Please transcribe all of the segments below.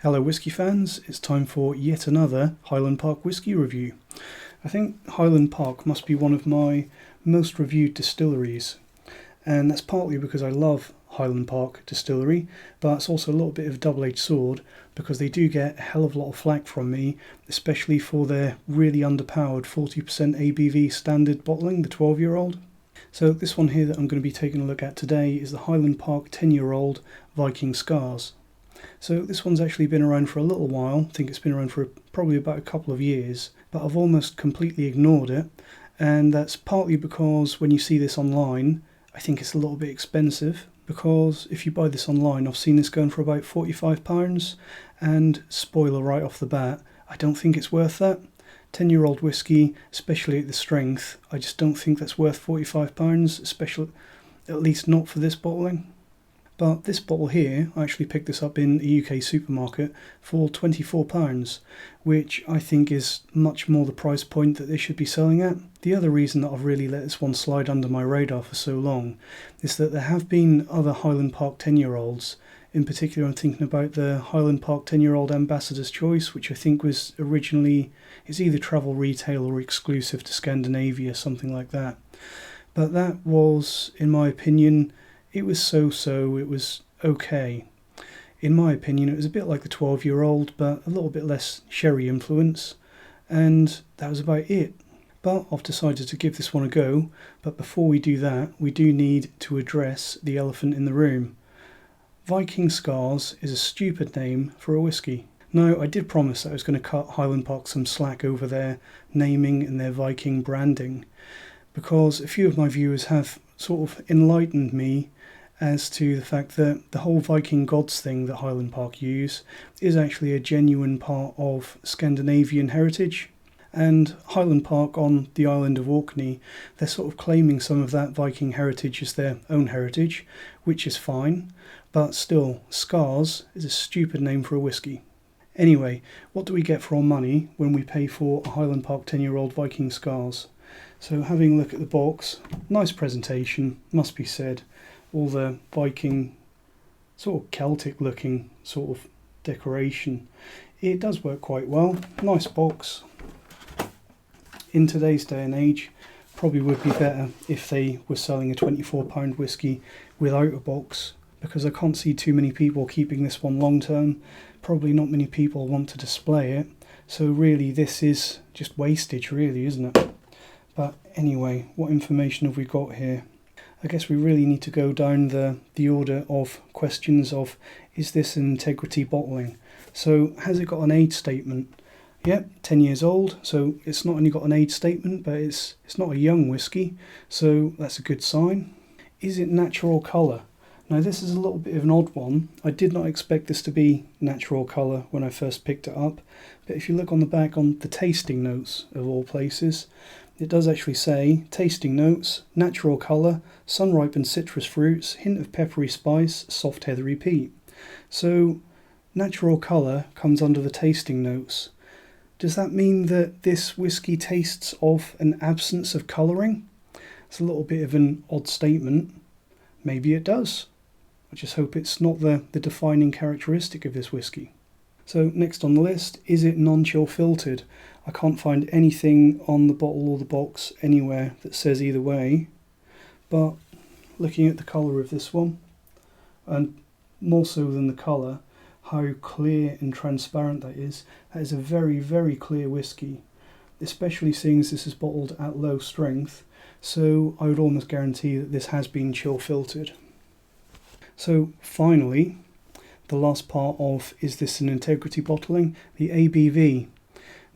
Hello whisky fans, it's time for yet another Highland Park whisky review. I think Highland Park must be one of my most reviewed distilleries, and that's partly because I love Highland Park Distillery, but it's also a little bit of a double-edged sword because they do get a hell of a lot of flack from me, especially for their really underpowered 40% ABV standard bottling, the 12-year-old. So this one here that I'm going to be taking a look at today is the Highland Park 10-year-old Viking Scars. So this one's actually been around for a little while. I think it's been around for probably about a couple of years, but I've almost completely ignored it, and that's partly because when you see this online, I think it's a little bit expensive, because if you buy this online, I've seen this going for about £45, and spoiler right off the bat, I don't think it's worth that. 10-year-old whiskey, especially at the strength, I just don't think that's worth £45, especially, at least not for this bottling. But this bottle here, I actually picked this up in a UK supermarket for £24, which I think is much more the price point that they should be selling at. The other reason that I've really let this one slide under my radar for so long is that there have been other Highland Park 10-year-olds. In particular, I'm thinking about the Highland Park 10-year-old Ambassador's Choice, which I think was originally, it's either travel retail or exclusive to Scandinavia, something like that. But that was, in my opinion, it was so-so, it was okay. In my opinion, it was a bit like the 12-year-old, but a little bit less sherry influence, and that was about it. But I've decided to give this one a go, but before we do that, we do need to address the elephant in the room. Viking Scars is a stupid name for a whiskey. Now, I did promise that I was going to cut Highland Park some slack over their naming and their Viking branding, because a few of my viewers have sort of enlightened me as to the fact that the whole Viking gods thing that Highland Park use is actually a genuine part of Scandinavian heritage. And Highland Park on the island of Orkney, they're sort of claiming some of that Viking heritage as their own heritage, which is fine, but still, Scars is a stupid name for a whiskey. Anyway, what do we get for our money when we pay for a Highland Park 10-year-old Viking Scars? So having a look at the box, nice presentation, must be said. All the Viking, sort of Celtic looking sort of decoration. It does work quite well, nice box. In today's day and age, probably would be better if they were selling a £24 whiskey without a box, because I can't see too many people keeping this one long term. Probably not many people want to display it, so really this is just wastage really, isn't it? But anyway, what information have we got here? I guess we really need to go down the order of questions of, is this an integrity bottling? So has it got an age statement? Yep, 10 years old, so it's not only got an age statement, but it's not a young whiskey, so that's a good sign. Is it natural colour? Now this is a little bit of an odd one. I did not expect this to be natural colour when I first picked it up, but if you look on the back on the tasting notes of all places, it does actually say, tasting notes, natural colour, sun-ripened citrus fruits, hint of peppery spice, soft heathery peat. So, natural colour comes under the tasting notes. Does that mean that this whiskey tastes of an absence of colouring? It's a little bit of an odd statement. Maybe it does. I just hope it's not the defining characteristic of this whiskey. So next on the list, is it non-chill filtered? I can't find anything on the bottle or the box anywhere that says either way, but looking at the colour of this one, and more so than the colour, how clear and transparent that is a very, very clear whiskey, especially seeing as this is bottled at low strength, so I would almost guarantee that this has been chill filtered. So finally, the last part of, is this an integrity bottling? The ABV.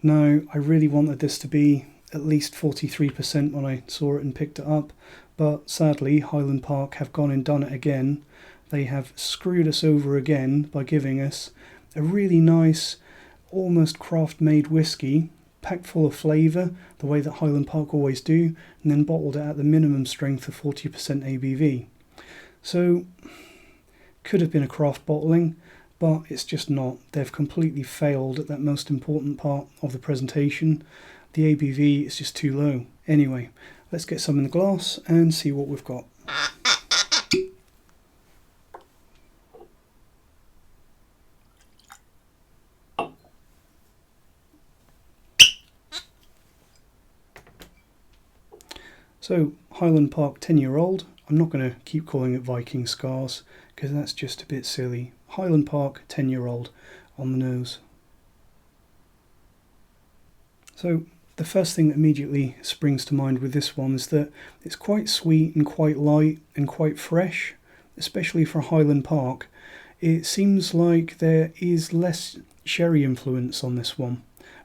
Now, I really wanted this to be at least 43% when I saw it and picked it up, but sadly Highland Park have gone and done it again. They have screwed us over again by giving us a really nice, almost craft-made whiskey, packed full of flavour, the way that Highland Park always do, and then bottled it at the minimum strength of 40% ABV. So, could have been a craft bottling, but it's just not. They've completely failed at that most important part of the presentation. The ABV is just too low. Anyway, let's get some in the glass and see what we've got. So, Highland Park 10-year-old. I'm not going to keep calling it Viking Scars because that's just a bit silly. Highland Park 10-year-old on the nose. So, the first thing that immediately springs to mind with this one is that it's quite sweet and quite light and quite fresh, especially for Highland Park. It seems like there is less sherry influence on this one,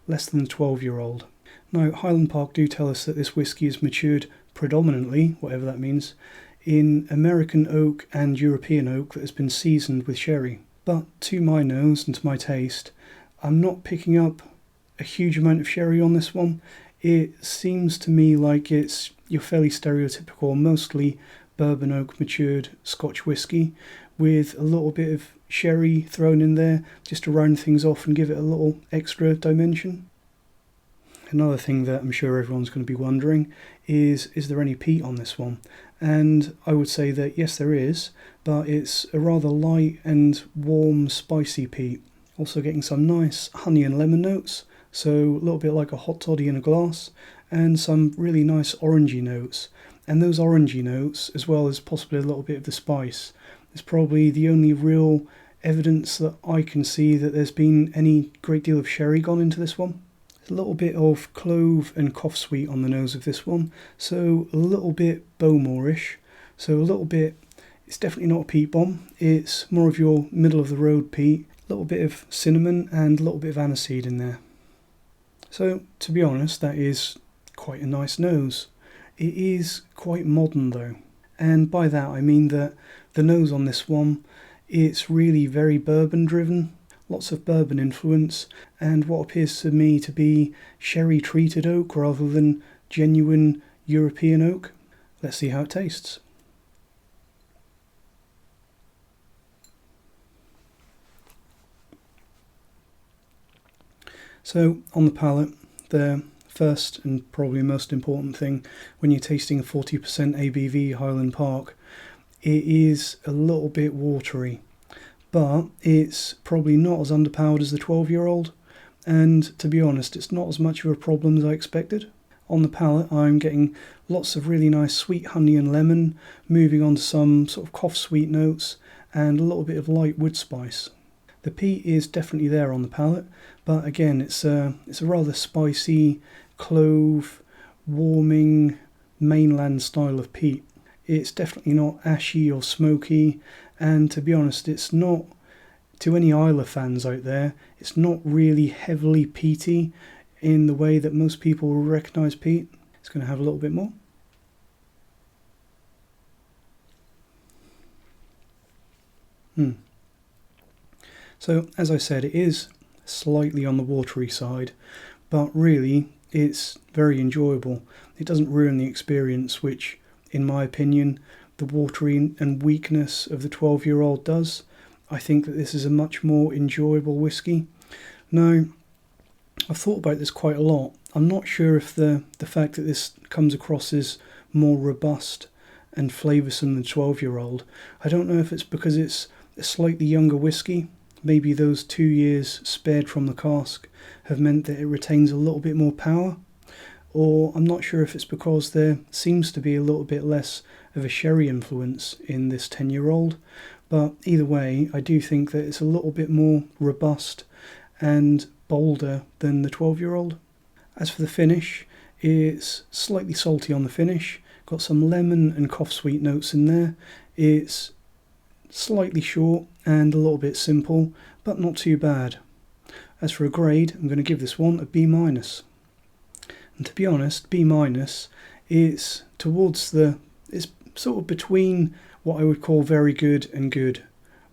less than the 12-year-old. Now, Highland Park do tell us that this whisky is matured predominantly, whatever that means, in American oak and European oak that has been seasoned with sherry. But to my nose and to my taste, I'm not picking up a huge amount of sherry on this one. It seems to me like it's your fairly stereotypical, mostly bourbon oak matured Scotch whisky with a little bit of sherry thrown in there just to round things off and give it a little extra dimension. Another thing that I'm sure everyone's going to be wondering is there any peat on this one? And I would say that yes, there is, but it's a rather light and warm, spicy peat. Also getting some nice honey and lemon notes, so a little bit like a hot toddy in a glass, and some really nice orangey notes. And those orangey notes, as well as possibly a little bit of the spice, is probably the only real evidence that I can see that there's been any great deal of sherry gone into this one. A little bit of clove and cough sweet on the nose of this one, so a little bit Bowmore-ish, so a little bit, it's definitely not a peat bomb, it's more of your middle of the road peat, a little bit of cinnamon and a little bit of aniseed in there. So to be honest, that is quite a nice nose. It is quite modern though, and by that I mean that the nose on this one, it's really very bourbon driven. Lots of bourbon influence and what appears to me to be sherry treated oak rather than genuine European oak. Let's see how it tastes. So on the palate, the first and probably most important thing when you're tasting a 40% ABV Highland Park, it is a little bit watery. But it's probably not as underpowered as the 12-year-old, and to be honest, it's not as much of a problem as I expected. On the palate, I'm getting lots of really nice sweet honey and lemon, moving on to some sort of cough sweet notes, and a little bit of light wood spice. The peat is definitely there on the palate, but again, it's a rather spicy, clove, warming, mainland style of peat. It's definitely not ashy or smoky, and to be honest, it's not, to any Isla fans out there, it's not really heavily peaty in the way that most people will recognise peat. It's going to have a little bit more. So, as I said, it is slightly on the watery side, but really it's very enjoyable. It doesn't ruin the experience, which, in my opinion, the watery and weakness of the 12-year-old does. I think that this is a much more enjoyable whisky. Now, I've thought about this quite a lot. I'm not sure if the fact that this comes across as more robust and flavoursome than 12-year-old, I don't know if it's because it's a slightly younger whisky. Maybe those 2 years spared from the cask have meant that it retains a little bit more power. Or I'm not sure if it's because there seems to be a little bit less of a sherry influence in this 10-year-old, but either way, I do think that it's a little bit more robust and bolder than the 12-year-old. As for the finish, it's slightly salty on the finish, got some lemon and cough sweet notes in there. It's slightly short and a little bit simple, but not too bad. As for a grade, I'm going to give this one a B-. And to be honest, B- is towards it's sort of between what I would call very good and good,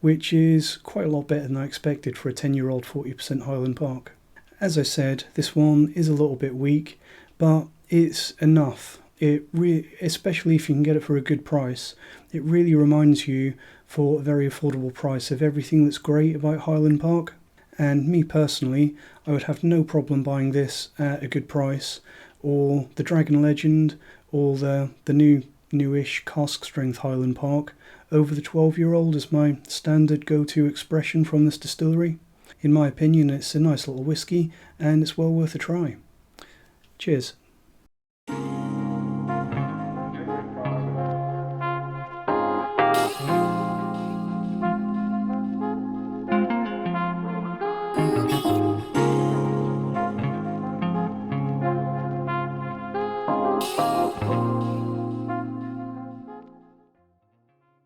which is quite a lot better than I expected for a 10-year-old 40% Highland Park. As I said, this one is a little bit weak, but it's enough. Especially if you can get it for a good price, it really reminds you for a very affordable price of everything that's great about Highland Park. And me personally, I would have no problem buying this at a good price, or the Dragon Legend, or the newish cask strength Highland Park over the 12-year-old is my standard go-to expression from this distillery. In my opinion, it's a nice little whisky and it's well worth a try. Cheers.